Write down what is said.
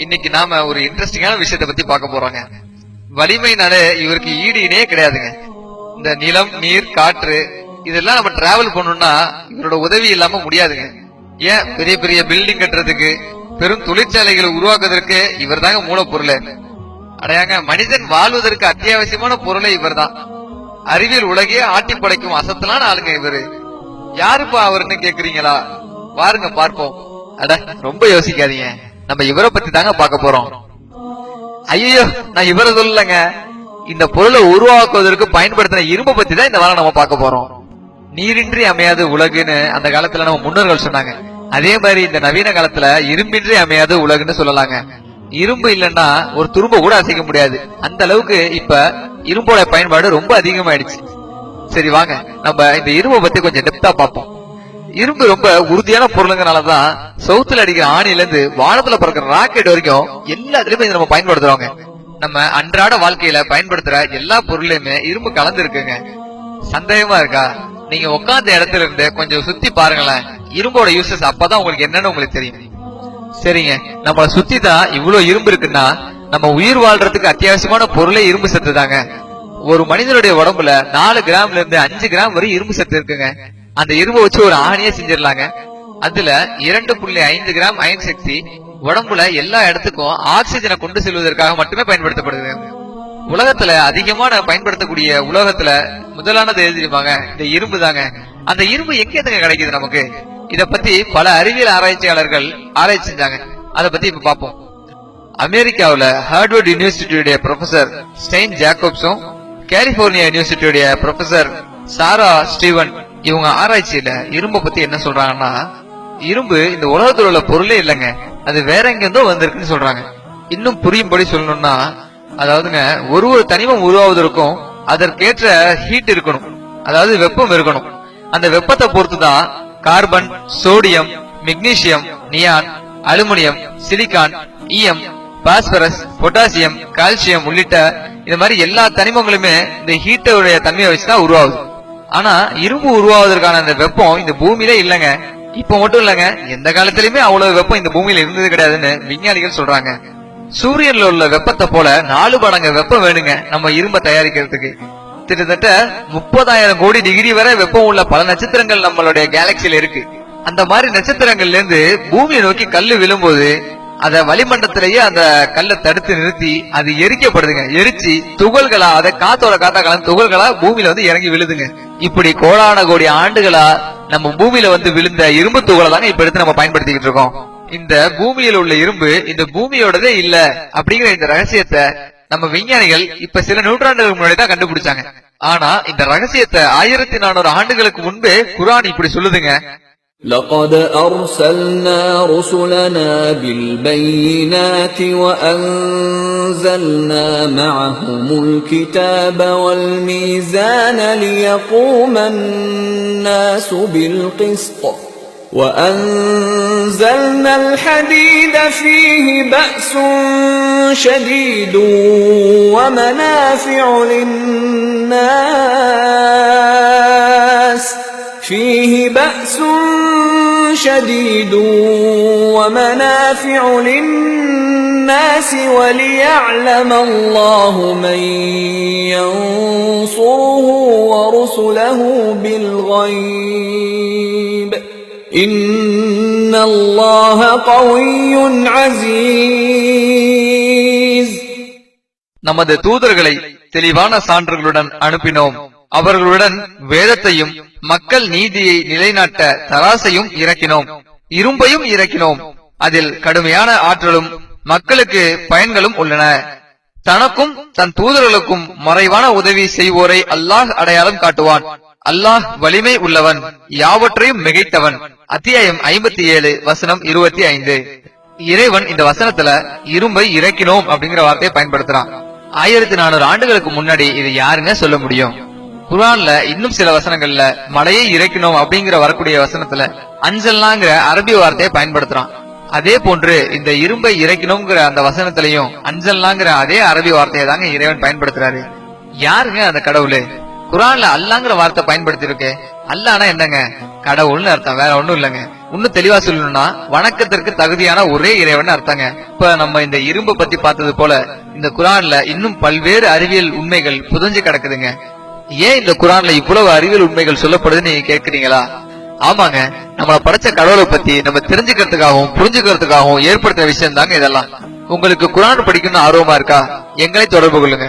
இன்னைக்கு நாம ஒரு இன்ட்ரெஸ்டிங்கான விஷயத்தை பத்தி பார்க்க போறோங்க. வலிமைனால இவருக்கு ஈடு இணையே கிடையாதுங்க. இந்த நிலம், நீர், காற்று இதெல்லாம் நம்ம டிராவல் பண்ணணும்னா இவரோட உதவி இல்லாம முடியாதுங்க. ஏன் பெரிய பெரிய பில்டிங் கட்டுறதுக்கு, பெரும் தொழிற்சாலைகளை உருவாக்குவதற்கு இவர் தாங்க மூலப்பொருள். அடையாங்க, மனிதன் வாழ்வதற்கு அத்தியாவசியமான பொருளை இவர் தான். அறிவியல் உலகையே ஆட்டி படைக்கும் அசத்தலான ஆளுங்க இவரு. யாருப்பா அவருன்னு கேக்குறீங்களா? வாருங்க பார்ப்போம். அட, ரொம்ப யோசிக்காதீங்க, நம்ம இவரை பத்தி தாங்க பார்க்க போறோம். ஐயோ, நான் இவரை சொல்லலங்க, இந்த பொருளை உருவாக்குவதற்கு பயன்படுத்தின இரும்பை பத்தி தான் இந்த வாரம் நம்ம பார்க்க போறோம். நீரின்றி அமையாது உலகுன்னு அந்த காலத்துல நம்ம முன்னோர்கள் சொன்னாங்க. அதே மாதிரி இந்த நவீன காலத்துல இரும்பின்றி அமையாது உலகுன்னு சொல்லலாங்க. இரும்பு இல்லைன்னா ஒரு துரும்ப கூட அசைக்க முடியாது. அந்த அளவுக்கு இப்ப இரும்போட பயன்பாடு ரொம்ப அதிகமாயிடுச்சு. சரி வாங்க, நம்ம இந்த இரும்பை பத்தி கொஞ்சம் டெப்தா பார்ப்போம். இரும்பு ரொம்ப உறுதியான பொருளுங்கனாலதான் சவுத்துல அடிக்கிற ஆணில இருந்து வானத்துல பறக்கிற ராக்கெட் வரைக்கும் எல்லாத்துலயுமே நம்ம பயன்படுத்துறோங்க. நம்ம அன்றாட வாழ்க்கையில பயன்படுத்துற எல்லா பொருளையுமே இரும்பு கலந்து இருக்குங்க. சந்தேகமா இருக்கா? நீங்க உட்கார்ந்த இடத்துல இருந்து கொஞ்சம் சுத்தி பாருங்களேன். இரும்போட யூசஸ் அப்பதான் உங்களுக்கு என்னன்னு உங்களுக்கு தெரியும். சரிங்க, நம்மள சுத்தி தான் இவ்வளவு இரும்பு இருக்குன்னா நம்ம உயிர் வாழ்றதுக்கு அத்தியாவசியமான பொருளே இரும்பு சத்து தாங்க. ஒரு மனிதனுடைய உடம்புல 4 கிராம்ல இருந்து 5 கிராம் வரை இரும்பு சத்து இருக்குங்க. அந்த இரும்பை வச்சு ஒரு ஆணியே செஞ்சிடலாங்க. அதுல 2.5 கிராம் அயன் சக்தி உடம்புல எல்லா இடத்துக்கும் ஆக்சிஜனை கொண்டு செல்வதற்காக மட்டுமே பயன்படுத்தப்படுது. உலகத்துல அதிகமான பயன்படுத்தக்கூடிய உலகத்துல முதலானது எது தெரியுமாங்க? இந்த இரும்பு தாங்க. அந்த இரும்பு எங்க கிடைக்குது நமக்கு? இத பத்தி பல அறிவியல் ஆராய்ச்சியாளர்கள் ஆராய்ச்சி செஞ்சாங்க. அதை பத்தி இப்ப பாப்போம். அமெரிக்காவுல ஹார்வர்ட் யூனிவர்சிட்டியுடைய ப்ரொஃபசர் ஸ்டெயின் ஜாக்கப்ஸும் கலிபோர்னியா யூனிவர்சிட்டியுடைய ப்ரொஃபசர் சாரா ஸ்டீவன் இவங்க ஆராய்ச்சியில இரும்பை பத்தி என்ன சொல்றாங்கன்னா, இரும்பு இந்த உலகத்தில் உள்ள பொருளே இல்லைங்க, அது வேற எங்கிருந்தோ வந்திருக்குன்னு சொல்றாங்க. இன்னும் புரியும்படி சொல்லணும்னா, அதாவதுங்க, ஒரு தனிமம் உருவாவதற்கும் அதற்கேற்ற ஹீட் இருக்கணும், அதாவது வெப்பம் இருக்கணும். அந்த வெப்பத்தை பொறுத்துதான் carbon, sodium, magnesium, neon, aluminium, silicon, ஈயம், பாஸ்பரஸ், பொட்டாசியம், கால்சியம் உள்ளிட்ட இந்த மாதிரி எல்லா தனிமங்களுமே இந்த ஹீட்டோடைய தன்மையை வச்சுதான் உருவாகுது. ஆனா இரும்பு உருவாவதற்கான அந்த வெப்பம் இந்த பூமியிலே இல்லங்க. இப்ப மட்டும் இல்லங்க, எந்த காலத்திலயுமே அவ்வளவு வெப்பம் இந்த பூமியில இருந்தது கிடையாதுன்னு விஞ்ஞானிகள் சொல்றாங்க. சூரியன்ல உள்ள வெப்பத்தை போல 4 மடங்கு வெப்பம் வேணுங்க நம்ம இரும்பை தயாரிக்கிறதுக்கு. கிட்டத்தட்ட 30,000 கோடி டிகிரி வரை வெப்பம் உள்ள பல நட்சத்திரங்கள் நம்மளுடைய கேலக்சியில இருக்கு. அந்த மாதிரி நட்சத்திரங்கள்ல இருந்து பூமியை நோக்கி கல்லு விழும்போது அத வளிமண்டலத்திலேயே அந்த கல்லை தடுத்து நிறுத்தி அது எரிக்கப்படுதுங்க. எரிச்சு துகள்களா, அதை காத்தோட காத்தா கலந்து துகள்களா பூமியில வந்து இறங்கி விழுதுங்க. இப்படி கோடான கோடி ஆண்டுகளா நம்ம பூமியில வந்து விழுந்த இரும்பு துகளை தாங்க இப்ப எடுத்து நம்ம பயன்படுத்திக்கிட்டு இருக்கோம். இந்த பூமியில உள்ள இரும்பு இந்த பூமியோடதே இல்ல அப்படிங்கிற இந்த ரகசியத்தை நம்ம விஞ்ஞானிகள் இப்ப சில நூற்றாண்டுகளுக்கு முன்னாடி தான் கண்டுபிடிச்சாங்க. ஆனா இந்த ரகசியத்தை 1400 ஆண்டுகளுக்கு முன்பே குர்ஆன் இப்படி சொல்லுதுங்க. لقد أرسلنا رسلنا بالبينات وأنزلنا معهم الكتاب والميزان ليقوم الناس بالقسط وأنزلنا الحديد فيه بأس شديد ومنافع للناس فيه بأس شديد ومنافع للناس وليعلم الله من ينصره ورسله بالغيب إن الله قوي عزيز. நமது தூதர்களை தெளிவான சான்றுகளுடன் அனுப்பினோம். அவர்களுடன் வேதத்தையும் மக்கள் நீதியை நிலைநாட்ட தராசையும் இறக்கினோம். இரும்பையும் இறக்கினோம். அதில் கடுமையான ஆற்றலும் மக்களுக்கு பயன்களும் உள்ளன. தனக்கும் தன் தூதர்களுக்கும் மறைவான உதவி செய்வோரை அல்லாஹ் அடையாளம் காட்டுவான். அல்லாஹ் வலிமை உள்ளவன், யாவற்றையும் மிகைத்தவன். அத்தியாயம் 57 வசனம் 25. இறைவன் இந்த வசனத்துல இரும்பை இறக்கினோம் அப்படிங்கிற வார்த்தையை பயன்படுத்துறான். 1400 ஆண்டுகளுக்கு முன்னாடி இது யாருங்க சொல்ல முடியும்? குர்ஆன்ல இன்னும் சில வசனங்கள்ல மலையை இறக்கினோம் அப்படிங்கிற வரக்கூடிய வசனத்துல அன்சல்னாங்கிற அரபி வார்த்தையை பயன்படுத்துறான். அதே போன்று இந்த இரும்பை இறக்கினோங்கிற அந்த வசனத்திலையும் அன்சல்னாங்கிற அதே அரபி வார்த்தையை தாங்க இறைவன் பயன்படுத்துறாரு. யாருங்க அந்த கடவுளு? குர்ஆன்ல அல்லாஹ்ங்கிற வார்த்தை பயன்படுத்தி இருக்கு. அல்லாஹ்னா என்னங்க? கடவுள்னு அர்த்தம், வேற ஒண்ணும் இல்லங்க. இன்னும் தெளிவா சொல்லணும்னா வணக்கத்திற்கு தகுதியான ஒரே இறைவன் அர்த்தங்க. இப்ப நம்ம இந்த இரும்பை பத்தி பார்த்தது போல இந்த குர்ஆன்ல இன்னும் பல்வேறு அறிவியல் உண்மைகள் புதைஞ்சு கிடக்குதுங்க. ஏன் இந்த குர்ஆன்ல இவ்வளவு அறிவியல் உண்மைகள் சொல்லப்படுதுன்னு நீங்க கேக்குறீங்களா? ஆமாங்க, நம்மள படைச்ச கடவுளை பத்தி நம்ம தெரிஞ்சுக்கிறதுக்காகவும் புரிஞ்சுக்கிறதுக்காகவும் ஏற்படுத்த விஷயம் தாங்க இதெல்லாம். உங்களுக்கு குர்ஆன் படிக்கணும்னு ஆர்வமா இருக்கா? எங்களை தொடர்பு கொள்ளுங்க.